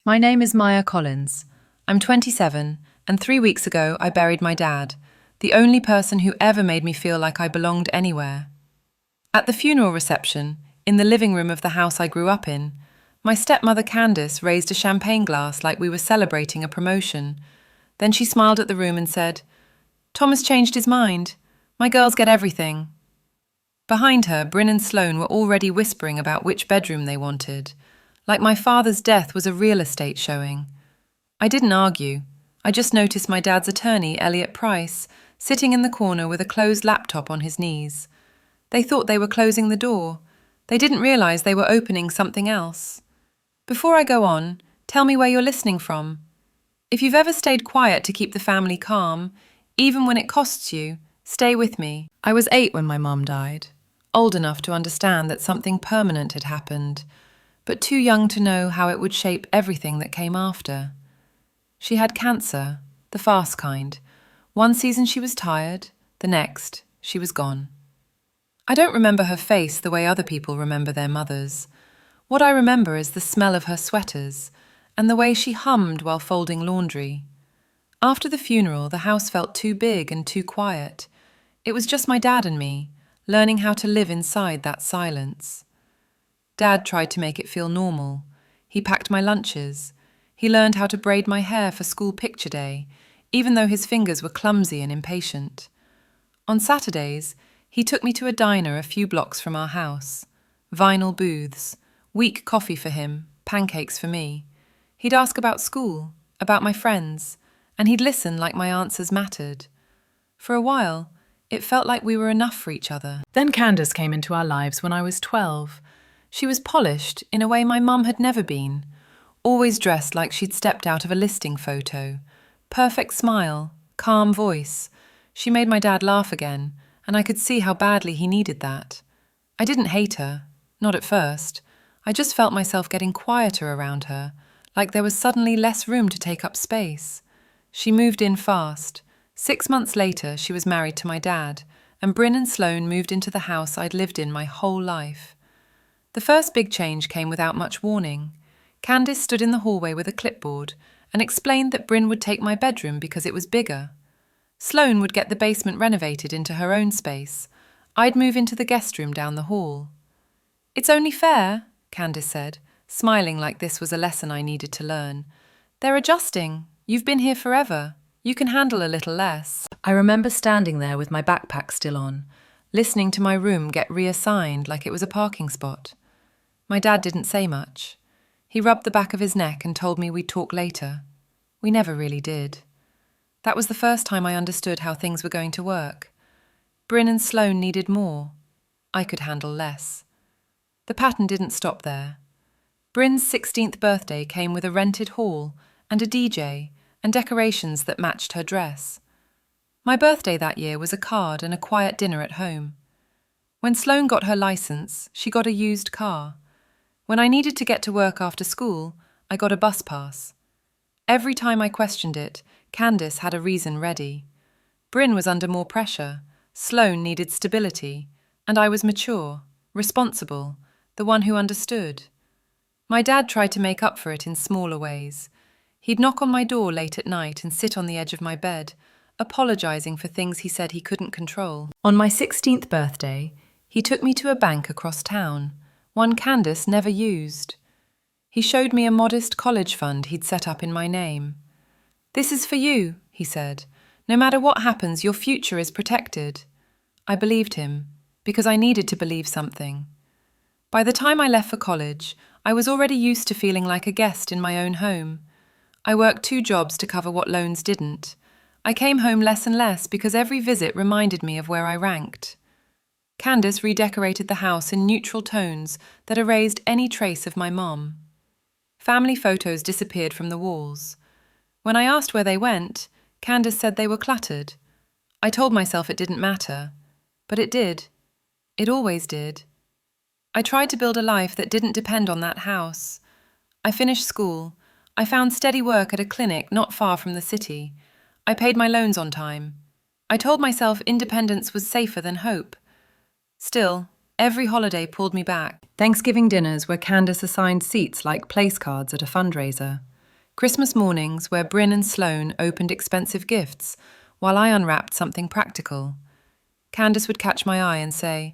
My name is Maya Collins. I'm 27, and 3 weeks ago I buried my dad, the only person who ever made me feel like I belonged anywhere. At the funeral reception, in the living room of the house I grew up in, my stepmother Candace raised a champagne glass like we were celebrating a promotion. Then she smiled at the room and said, "Thomas changed his mind. My girls get everything." Behind her, Bryn and Sloane were already whispering about which bedroom they wanted, like my father's death was a real estate showing. I didn't argue. I just noticed my dad's attorney, Elliot Price, sitting in the corner with a closed laptop on his knees. They thought they were closing the door. They didn't realize they were opening something else. Before I go on, tell me where you're listening from. If you've ever stayed quiet to keep the family calm, even when it costs you, stay with me. I was 8 when my mum died, old enough to understand that something permanent had happened, but too young to know how it would shape everything that came after. She had cancer, the fast kind. One season she was tired, the next, she was gone. I don't remember her face the way other people remember their mothers. What I remember is the smell of her sweaters and the way she hummed while folding laundry. After the funeral, the house felt too big and too quiet. It was just my dad and me, learning how to live inside that silence. Dad tried to make it feel normal. He packed my lunches. He learned how to braid my hair for school picture day, even though his fingers were clumsy and impatient. On Saturdays, he took me to a diner a few blocks from our house. Vinyl booths, weak coffee for him, pancakes for me. He'd ask about school, about my friends, and he'd listen like my answers mattered. For a while, it felt like we were enough for each other. Then Candace came into our lives when I was 12. She was polished in a way my mum had never been, always dressed like she'd stepped out of a listing photo. Perfect smile, calm voice. She made my dad laugh again, and I could see how badly he needed that. I didn't hate her, not at first. I just felt myself getting quieter around her, like there was suddenly less room to take up space. She moved in fast. 6 months later, she was married to my dad, and Bryn and Sloane moved into the house I'd lived in my whole life. The first big change came without much warning. Candace stood in the hallway with a clipboard and explained that Bryn would take my bedroom because it was bigger. Sloane would get the basement renovated into her own space. I'd move into the guest room down the hall. "It's only fair," Candace said, smiling like this was a lesson I needed to learn. "They're adjusting. You've been here forever. You can handle a little less." I remember standing there with my backpack still on, listening to my room get reassigned like it was a parking spot. My dad didn't say much. He rubbed the back of his neck and told me we'd talk later. We never really did. That was the first time I understood how things were going to work. Bryn and Sloane needed more. I could handle less. The pattern didn't stop there. Bryn's 16th birthday came with a rented hall and a DJ and decorations that matched her dress. My birthday that year was a card and a quiet dinner at home. When Sloane got her license, she got a used car. When I needed to get to work after school, I got a bus pass. Every time I questioned it, Candace had a reason ready. Bryn was under more pressure, Sloane needed stability, and I was mature, responsible, the one who understood. My dad tried to make up for it in smaller ways. He'd knock on my door late at night and sit on the edge of my bed, apologizing for things he said he couldn't control. On my 16th birthday, he took me to a bank across town, one Candace never used. He showed me a modest college fund he'd set up in my name. "This is for you," he said. "No matter what happens, your future is protected." I believed him, because I needed to believe something. By the time I left for college, I was already used to feeling like a guest in my own home. I worked 2 jobs to cover what loans didn't. I came home less and less because every visit reminded me of where I ranked. Candace redecorated the house in neutral tones that erased any trace of my mom. Family photos disappeared from the walls. When I asked where they went, Candace said they were cluttered. I told myself it didn't matter, but it did. It always did. I tried to build a life that didn't depend on that house. I finished school. I found steady work at a clinic not far from the city. I paid my loans on time. I told myself independence was safer than hope. Still, every holiday pulled me back. Thanksgiving dinners where Candace assigned seats like place cards at a fundraiser. Christmas mornings where Bryn and Sloane opened expensive gifts while I unwrapped something practical. Candace would catch my eye and say,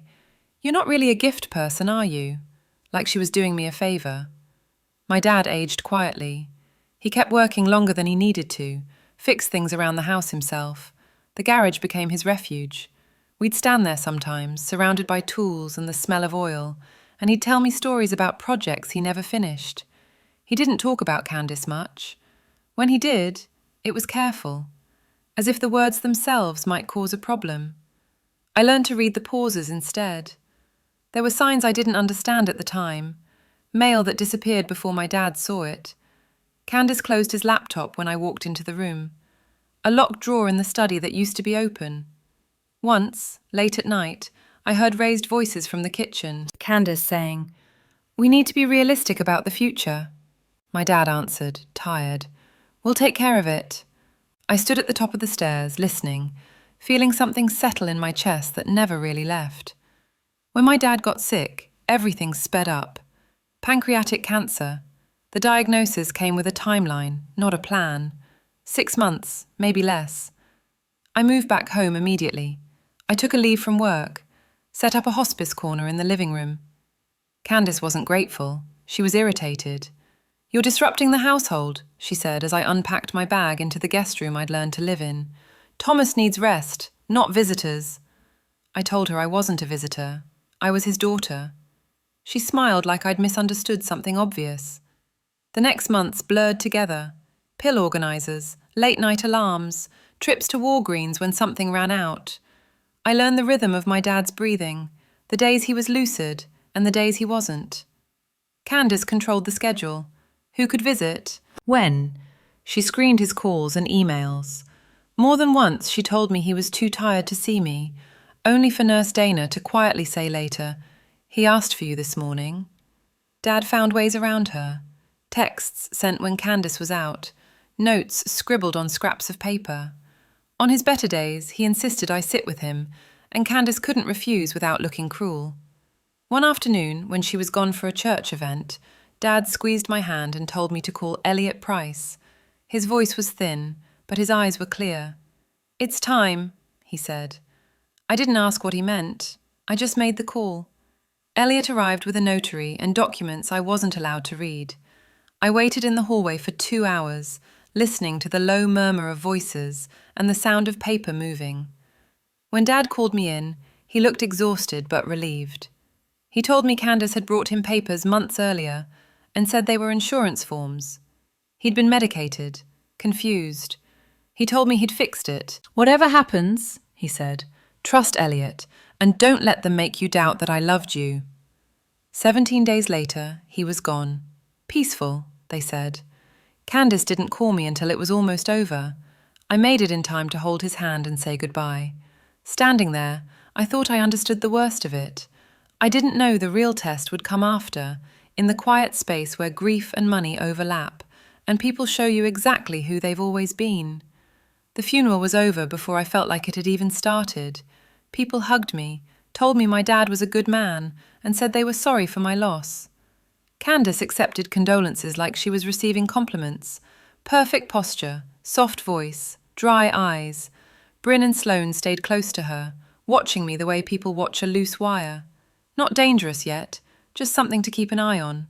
"You're not really a gift person, are you?" Like she was doing me a favour. My dad aged quietly. He kept working longer than he needed to, fixed things around the house himself. The garage became his refuge. We'd stand there sometimes, surrounded by tools and the smell of oil, and he'd tell me stories about projects he never finished. He didn't talk about Candace much. When he did, it was careful, as if the words themselves might cause a problem. I learned to read the pauses instead. There were signs I didn't understand at the time, mail that disappeared before my dad saw it. Candace closed his laptop when I walked into the room. A locked drawer in the study that used to be open. Once, late at night, I heard raised voices from the kitchen, Candace saying, "We need to be realistic about the future." My dad answered, tired, "We'll take care of it." I stood at the top of the stairs, listening, feeling something settle in my chest that never really left. When my dad got sick, everything sped up. Pancreatic cancer. The diagnosis came with a timeline, not a plan. 6 months, maybe less. I moved back home immediately. I took a leave from work, set up a hospice corner in the living room. Candace wasn't grateful. She was irritated. "You're disrupting the household," she said as I unpacked my bag into the guest room I'd learned to live in. "Thomas needs rest, not visitors." I told her I wasn't a visitor. I was his daughter. She smiled like I'd misunderstood something obvious. The next months blurred together. Pill organisers, late-night alarms, trips to Walgreens when something ran out. I learned the rhythm of my dad's breathing, the days he was lucid and the days he wasn't. Candace controlled the schedule. Who could visit? When? She screened his calls and emails. More than once she told me he was too tired to see me, only for Nurse Dana to quietly say later, "He asked for you this morning." Dad found ways around her. Texts sent when Candace was out, notes scribbled on scraps of paper. On his better days, he insisted I sit with him, and Candace couldn't refuse without looking cruel. One afternoon, when she was gone for a church event, Dad squeezed my hand and told me to call Elliot Price. His voice was thin, but his eyes were clear. "It's time," he said. I didn't ask what he meant. I just made the call. Elliot arrived with a notary and documents I wasn't allowed to read. I waited in the hallway for 2 hours, listening to the low murmur of voices and the sound of paper moving. When Dad called me in, he looked exhausted but relieved. He told me Candace had brought him papers months earlier and said they were insurance forms. He'd been medicated, confused. He told me he'd fixed it. "Whatever happens," he said, "trust Elliot, and don't let them make you doubt that I loved you." 17 days later, he was gone. Peaceful, they said. Candace didn't call me until it was almost over. I made it in time to hold his hand and say goodbye. Standing there, I thought I understood the worst of it. I didn't know the real test would come after, in the quiet space where grief and money overlap, and people show you exactly who they've always been. The funeral was over before I felt like it had even started. People hugged me, told me my dad was a good man, and said they were sorry for my loss. Candace accepted condolences like she was receiving compliments. Perfect posture, soft voice, dry eyes. Bryn and Sloane stayed close to her, watching me the way people watch a loose wire. Not dangerous yet, just something to keep an eye on.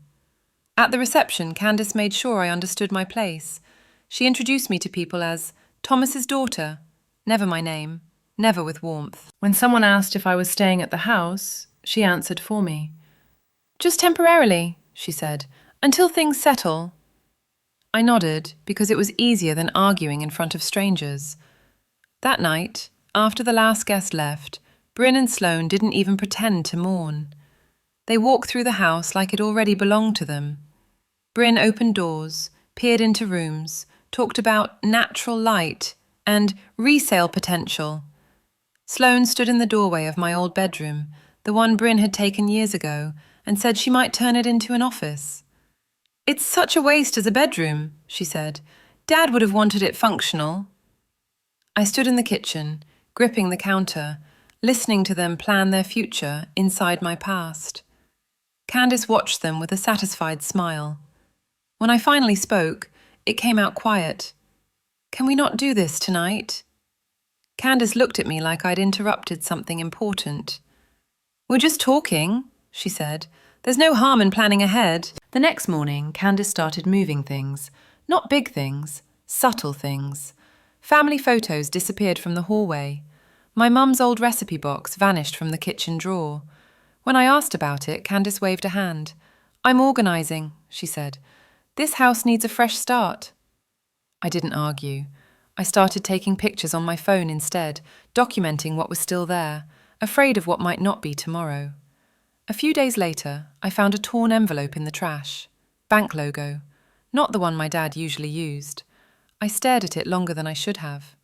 At the reception, Candace made sure I understood my place. She introduced me to people as Thomas's daughter, never my name, never with warmth. When someone asked if I was staying at the house, she answered for me. "Just temporarily," she said, "until things settle." I nodded because it was easier than arguing in front of strangers. That night, after the last guest left, Bryn and Sloane didn't even pretend to mourn. They walked through the house like it already belonged to them. Bryn opened doors, peered into rooms, talked about natural light and resale potential. Sloane stood in the doorway of my old bedroom, the one Bryn had taken years ago, and said she might turn it into an office. "It's such a waste as a bedroom," she said. "Dad would have wanted it functional." I stood in the kitchen, gripping the counter, listening to them plan their future inside my past. Candace watched them with a satisfied smile. When I finally spoke, it came out quiet. "Can we not do this tonight?" Candace looked at me like I'd interrupted something important. "We're just talking," she said. "There's no harm in planning ahead." The next morning, Candace started moving things. Not big things, subtle things. Family photos disappeared from the hallway. My mum's old recipe box vanished from the kitchen drawer. When I asked about it, Candace waved a hand. "I'm organising," she said. "This house needs a fresh start." I didn't argue. I started taking pictures on my phone instead, documenting what was still there, afraid of what might not be tomorrow. A few days later, I found a torn envelope in the trash. Bank logo. Not the one my dad usually used. I stared at it longer than I should have.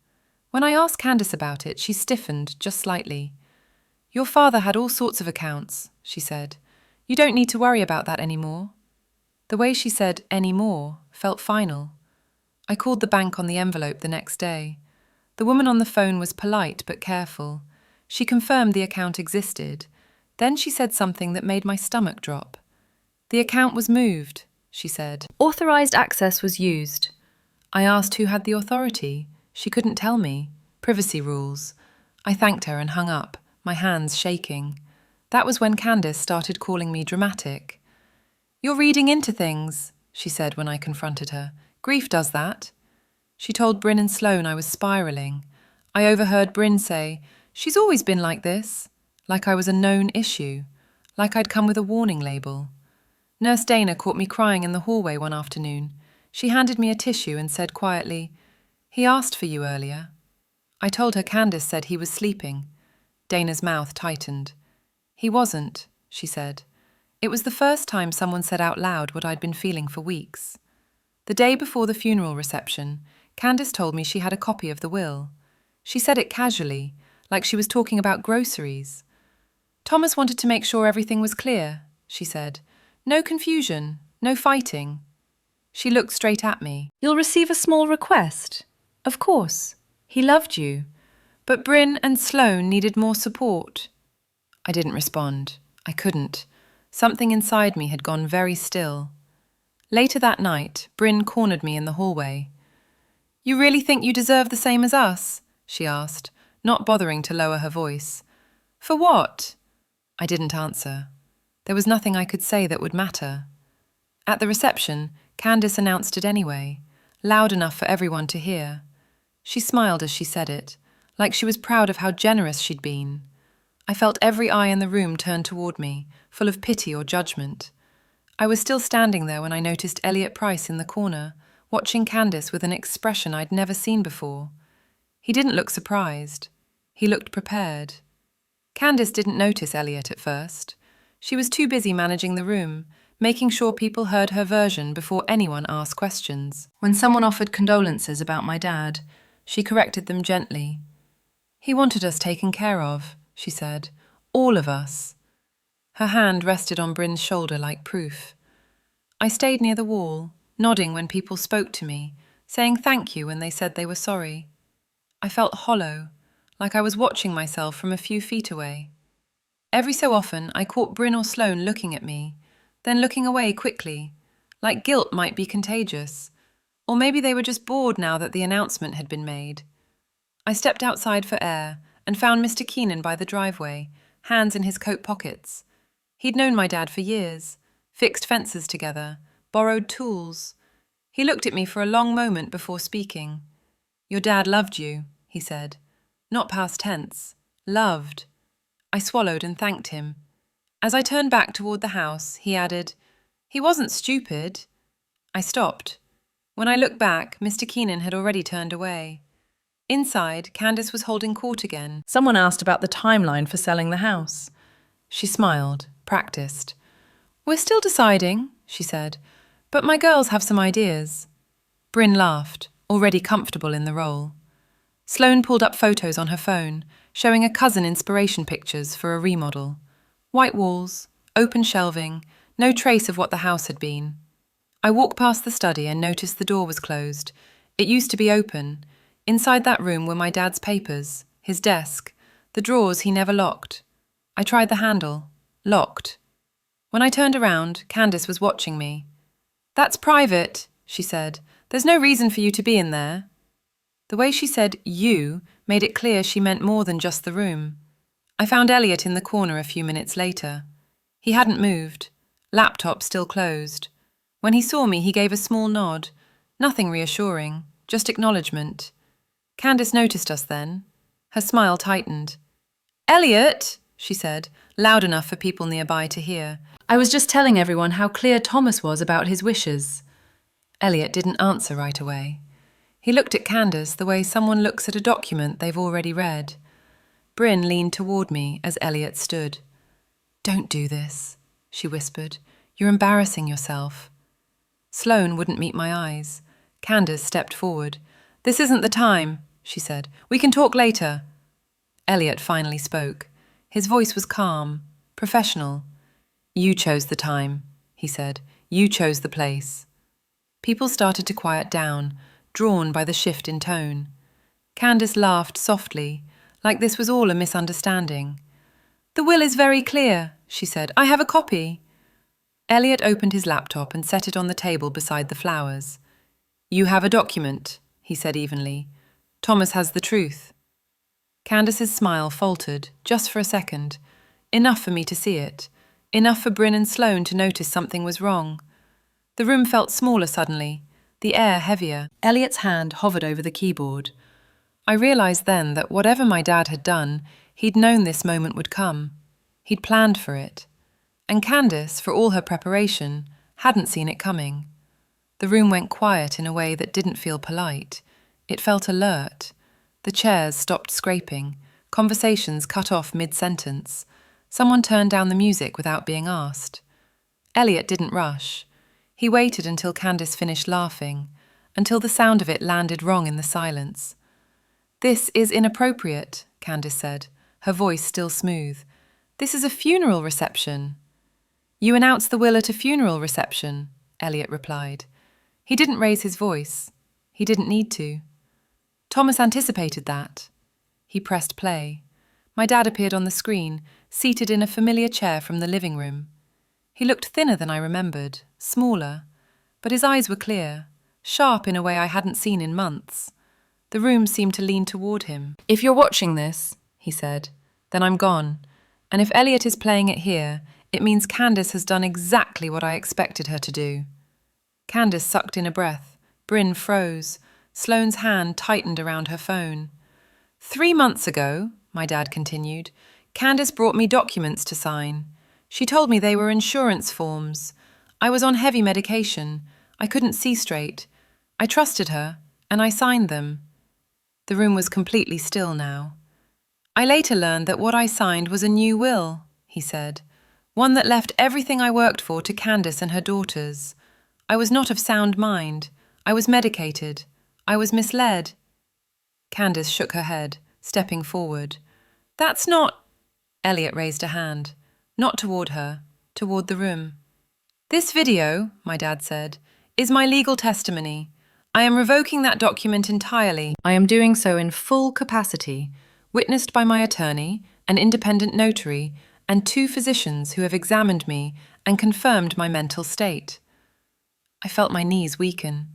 When I asked Candace about it, she stiffened just slightly. "Your father had all sorts of accounts," she said. "You don't need to worry about that anymore." The way she said "anymore" felt final. I called the bank on the envelope the next day. The woman on the phone was polite but careful. She confirmed the account existed. Then she said something that made my stomach drop. "The account was moved," she said. "Authorized access was used." I asked who had the authority. She couldn't tell me. Privacy rules. I thanked her and hung up, my hands shaking. That was when Candace started calling me dramatic. "You're reading into things," she said when I confronted her. "Grief does that." She told Bryn and Sloane I was spiralling. I overheard Bryn say, "She's always been like this," like I was a known issue, like I'd come with a warning label. Nurse Dana caught me crying in the hallway one afternoon. She handed me a tissue and said quietly, "He asked for you earlier." I told her Candace said he was sleeping. Dana's mouth tightened. "He wasn't," she said. It was the first time someone said out loud what I'd been feeling for weeks. The day before the funeral reception, Candace told me she had a copy of the will. She said it casually, like she was talking about groceries. "Thomas wanted to make sure everything was clear," she said. "No confusion, no fighting." She looked straight at me. "You'll receive a small request." "Of course. He loved you. But Bryn and Sloane needed more support." I didn't respond. I couldn't. Something inside me had gone very still. Later that night, Bryn cornered me in the hallway. "You really think you deserve the same as us?" she asked, not bothering to lower her voice. "For what?" I didn't answer. There was nothing I could say that would matter. At the reception, Candace announced it anyway, loud enough for everyone to hear. She smiled as she said it, like she was proud of how generous she'd been. I felt every eye in the room turn toward me, full of pity or judgment. I was still standing there when I noticed Elliot Price in the corner, watching Candace with an expression I'd never seen before. He didn't look surprised. He looked prepared. Candace didn't notice Elliot at first. She was too busy managing the room, making sure people heard her version before anyone asked questions. When someone offered condolences about my dad, she corrected them gently. "He wanted us taken care of," she said. "All of us." Her hand rested on Bryn's shoulder like proof. I stayed near the wall, nodding when people spoke to me, saying thank you when they said they were sorry. I felt hollow, like I was watching myself from a few feet away. Every so often, I caught Bryn or Sloane looking at me, then looking away quickly, like guilt might be contagious. Or maybe they were just bored now that the announcement had been made. I stepped outside for air and found Mr. Keenan by the driveway, hands in his coat pockets. He'd known my dad for years, fixed fences together, borrowed tools. He looked at me for a long moment before speaking. "Your dad loved you," he said. Not past tense. Loved. I swallowed and thanked him. As I turned back toward the house, he added, "He wasn't stupid." I stopped. When I looked back, Mr. Keenan had already turned away. Inside, Candace was holding court again. Someone asked about the timeline for selling the house. She smiled, practiced. "We're still deciding," she said, "but my girls have some ideas." Bryn laughed, already comfortable in the role. Sloane pulled up photos on her phone, showing a cousin inspiration pictures for a remodel. White walls, open shelving, no trace of what the house had been. I walked past the study and noticed the door was closed. It used to be open. Inside that room were my dad's papers, his desk, the drawers he never locked. I tried the handle. Locked. When I turned around, Candace was watching me. "That's private," she said. There's no reason for you to be in there. The way she said you made it clear she meant more than just the room. I found Elliot in the corner a few minutes later. He hadn't moved, laptop still closed. When he saw me, he gave a small nod. Nothing reassuring, just acknowledgement. Candace noticed us then. Her smile tightened. "Elliot," she said, loud enough for people nearby to hear. "I was just telling everyone how clear Thomas was about his wishes." Elliot didn't answer right away. He looked at Candace the way someone looks at a document they've already read. Bryn leaned toward me as Elliot stood. "Don't do this," she whispered. "You're embarrassing yourself." Sloane wouldn't meet my eyes. Candace stepped forward. "This isn't the time," she said. "We can talk later." Elliot finally spoke. His voice was calm, professional. "You chose the time," he said. "You chose the place." People started to quiet down, drawn by the shift in tone. Candace laughed softly, like this was all a misunderstanding. "The will is very clear," she said. "I have a copy." Elliot opened his laptop and set it on the table beside the flowers. "You have a document," he said evenly. "Thomas has the truth." Candace's smile faltered, just for a second. Enough for me to see it. Enough for Bryn and Sloane to notice something was wrong. The room felt smaller suddenly, the air heavier. Elliot's hand hovered over the keyboard. I realized then that whatever my dad had done, he'd known this moment would come. He'd planned for it. And Candace, for all her preparation, hadn't seen it coming. The room went quiet in a way that didn't feel polite. It felt alert. The chairs stopped scraping. Conversations cut off mid-sentence. Someone turned down the music without being asked. Elliot didn't rush. He waited until Candace finished laughing, until the sound of it landed wrong in the silence. "This is inappropriate," Candace said, her voice still smooth. "This is a funeral reception." "You announced the will at a funeral reception," Elliot replied. He didn't raise his voice. He didn't need to. Thomas anticipated that. He pressed play. My dad appeared on the screen, seated in a familiar chair from the living room. He looked thinner than I remembered, smaller, but his eyes were clear, sharp in a way I hadn't seen in months. The room seemed to lean toward him. "If you're watching this," he said, "then I'm gone. And if Elliot is playing it here, it means Candace has done exactly what I expected her to do." Candace sucked in a breath. Bryn froze. Sloane's hand tightened around her phone. 3 months ago," my dad continued, "Candace brought me documents to sign. She told me they were insurance forms. I was on heavy medication. I couldn't see straight. I trusted her, and I signed them." The room was completely still now. "I later learned that what I signed was a new will," he said. "One that left everything I worked for to Candace and her daughters. I was not of sound mind. I was medicated. I was misled." Candace shook her head, stepping forward. "That's not—" Elliot raised a hand. Not toward her, toward the room. "This video," my dad said, "is my legal testimony. I am revoking that document entirely. I am doing so in full capacity, witnessed by my attorney, an independent notary, and 2 physicians who have examined me and confirmed my mental state." I felt my knees weaken.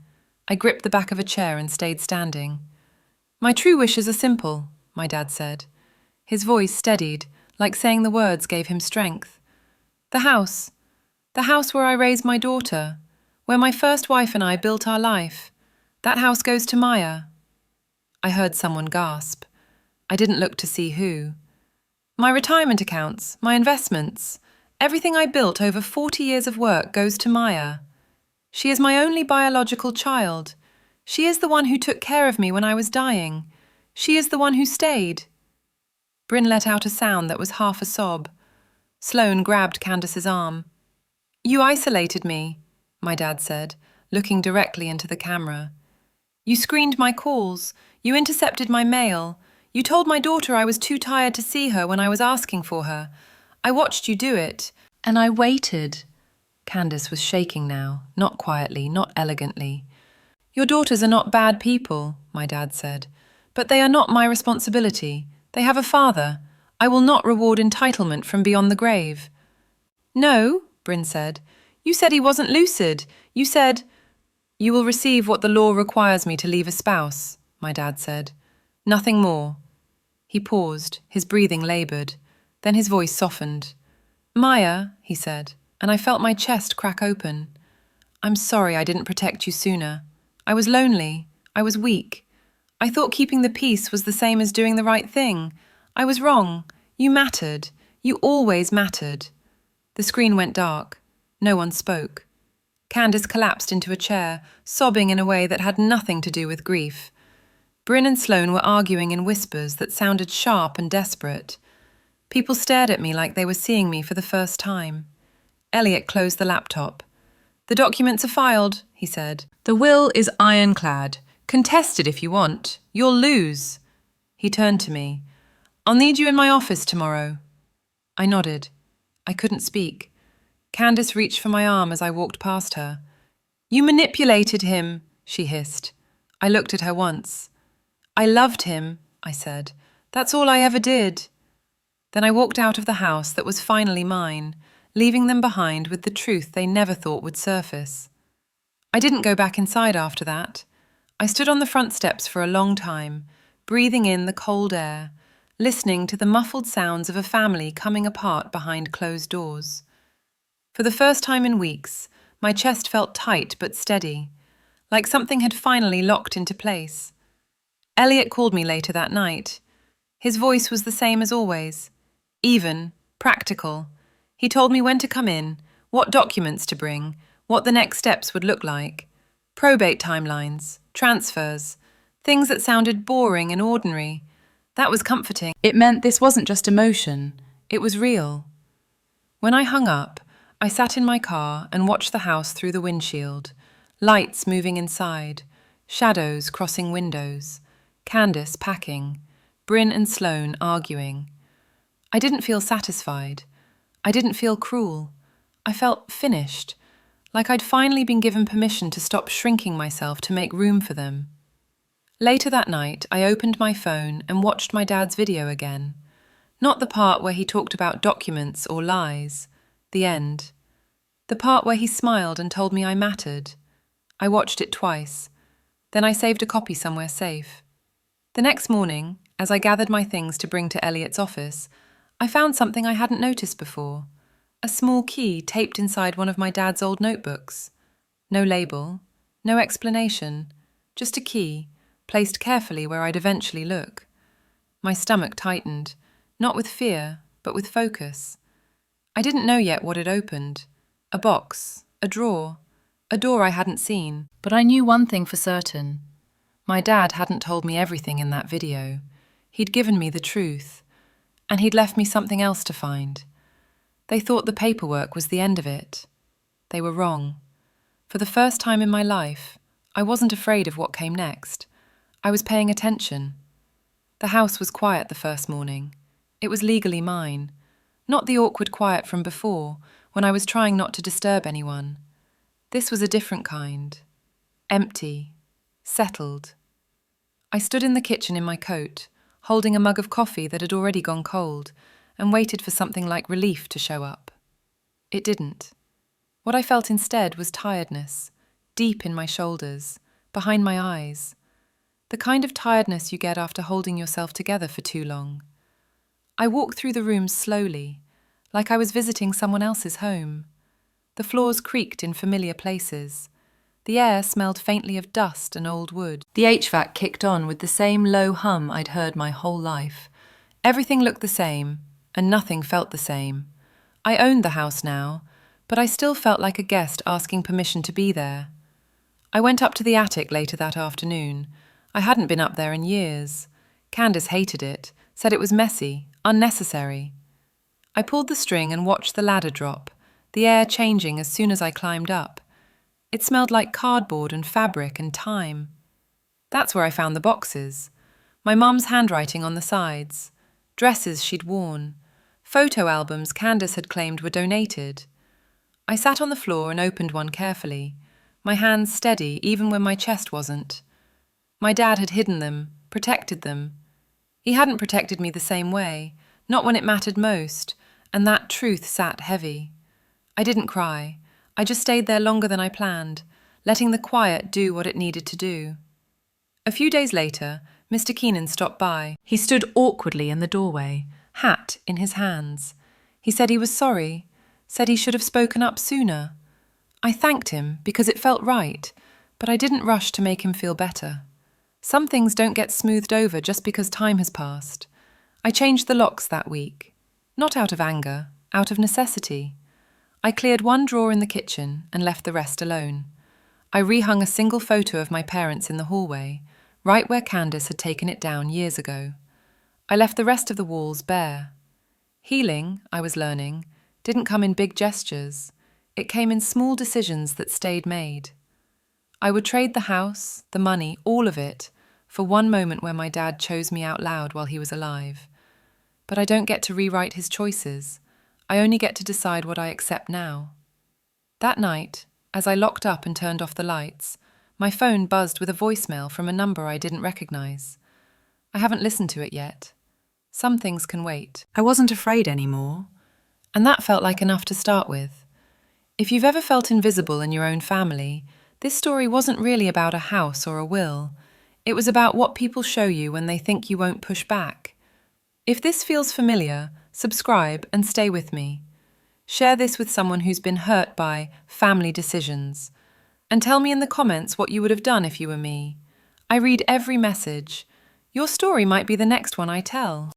I gripped the back of a chair and stayed standing. "My true wishes are simple," my dad said. His voice steadied, like saying the words gave him strength. The house where I raised my daughter, where my first wife and I built our life. That house goes to Maya." I heard someone gasp. I didn't look to see who. "My retirement accounts, my investments, everything I built over 40 years of work goes to Maya. She is my only biological child. She is the one who took care of me when I was dying. She is the one who stayed." Bryn let out a sound that was half a sob. Sloane grabbed Candace's arm. "You isolated me," my dad said, looking directly into the camera. "You screened my calls. You intercepted my mail. You told my daughter I was too tired to see her when I was asking for her. I watched you do it, and I waited." Candace was shaking now, not quietly, not elegantly. "Your daughters are not bad people," my dad said, "but they are not my responsibility. They have a father. I will not reward entitlement from beyond the grave." "No," Bryn said. "You said he wasn't lucid. You said—" You will receive what the law requires me to leave a spouse, my dad said. Nothing more. He paused, his breathing laboured. Then his voice softened. Maya, he said, and I felt my chest crack open. I'm sorry I didn't protect you sooner. I was lonely. I was weak. I thought keeping the peace was the same as doing the right thing. I was wrong. You mattered. You always mattered. The screen went dark. No one spoke. Candace collapsed into a chair, sobbing in a way that had nothing to do with grief. Bryn and Sloane were arguing in whispers that sounded sharp and desperate. People stared at me like they were seeing me for the first time. Elliot closed the laptop. The documents are filed, he said. The will is ironclad. Contest it if you want. You'll lose. He turned to me. I'll need you in my office tomorrow. I nodded. I couldn't speak. Candace reached for my arm as I walked past her. You manipulated him, she hissed. I looked at her once. I loved him, I said. That's all I ever did. Then I walked out of the house that was finally mine, leaving them behind with the truth they never thought would surface. I didn't go back inside after that. I stood on the front steps for a long time, breathing in the cold air, listening to the muffled sounds of a family coming apart behind closed doors. For the first time in weeks, my chest felt tight but steady, like something had finally locked into place. Elliot called me later that night. His voice was the same as always. Even, practical. He told me when to come in, what documents to bring, what the next steps would look like. Probate timelines, transfers, things that sounded boring and ordinary. That was comforting. It meant this wasn't just emotion, it was real. When I hung up, I sat in my car and watched the house through the windshield, lights moving inside, shadows crossing windows, Candace packing, Bryn and Sloane arguing. I didn't feel satisfied. I didn't feel cruel. I felt finished, like I'd finally been given permission to stop shrinking myself to make room for them. Later that night, I opened my phone and watched my dad's video again. Not the part where he talked about documents or lies. The end. The part where he smiled and told me I mattered. I watched it twice. Then I saved a copy somewhere safe. The next morning, as I gathered my things to bring to Elliot's office, I found something I hadn't noticed before. A small key taped inside one of my dad's old notebooks. No label, no explanation, just a key, placed carefully where I'd eventually look. My stomach tightened, not with fear, but with focus. I didn't know yet what had opened. A box, a drawer, a door I hadn't seen. But I knew one thing for certain. My dad hadn't told me everything in that video. He'd given me the truth. And he'd left me something else to find. They thought the paperwork was the end of it. They were wrong. For the first time in my life, I wasn't afraid of what came next. I was paying attention. The house was quiet the first morning. It was legally mine. Not the awkward quiet from before, when I was trying not to disturb anyone. This was a different kind. Empty. Settled. I stood in the kitchen in my coat, holding a mug of coffee that had already gone cold, and waited for something like relief to show up. It didn't. What I felt instead was tiredness, deep in my shoulders, behind my eyes. The kind of tiredness you get after holding yourself together for too long. I walked through the rooms slowly, like I was visiting someone else's home. The floors creaked in familiar places. The air smelled faintly of dust and old wood. The HVAC kicked on with the same low hum I'd heard my whole life. Everything looked the same, and nothing felt the same. I owned the house now, but I still felt like a guest asking permission to be there. I went up to the attic later that afternoon. I hadn't been up there in years. Candace hated it, said it was messy, unnecessary. I pulled the string and watched the ladder drop, the air changing as soon as I climbed up. It smelled like cardboard and fabric and time. That's where I found the boxes. My mum's handwriting on the sides. Dresses she'd worn. Photo albums Candace had claimed were donated. I sat on the floor and opened one carefully, my hands steady even when my chest wasn't. My dad had hidden them, protected them. He hadn't protected me the same way, not when it mattered most, and that truth sat heavy. I didn't cry. I just stayed there longer than I planned, letting the quiet do what it needed to do. A few days later, Mr. Keenan stopped by. He stood awkwardly in the doorway, hat in his hands. He said he was sorry, said he should have spoken up sooner. I thanked him because it felt right, but I didn't rush to make him feel better. Some things don't get smoothed over just because time has passed. I changed the locks that week, not out of anger, out of necessity. I cleared one drawer in the kitchen and left the rest alone. I rehung a single photo of my parents in the hallway, right where Candace had taken it down years ago. I left the rest of the walls bare. Healing, I was learning, didn't come in big gestures. It came in small decisions that stayed made. I would trade the house, the money, all of it, for one moment where my dad chose me out loud while he was alive. But I don't get to rewrite his choices. I only get to decide what I accept now. That night, as I locked up and turned off the lights, my phone buzzed with a voicemail from a number I didn't recognize. I haven't listened to it yet. Some things can wait. I wasn't afraid anymore. And that felt like enough to start with. If you've ever felt invisible in your own family, this story wasn't really about a house or a will. It was about what people show you when they think you won't push back. If this feels familiar, subscribe and stay with me. Share this with someone who's been hurt by family decisions. And tell me in the comments what you would have done if you were me. I read every message. Your story might be the next one I tell.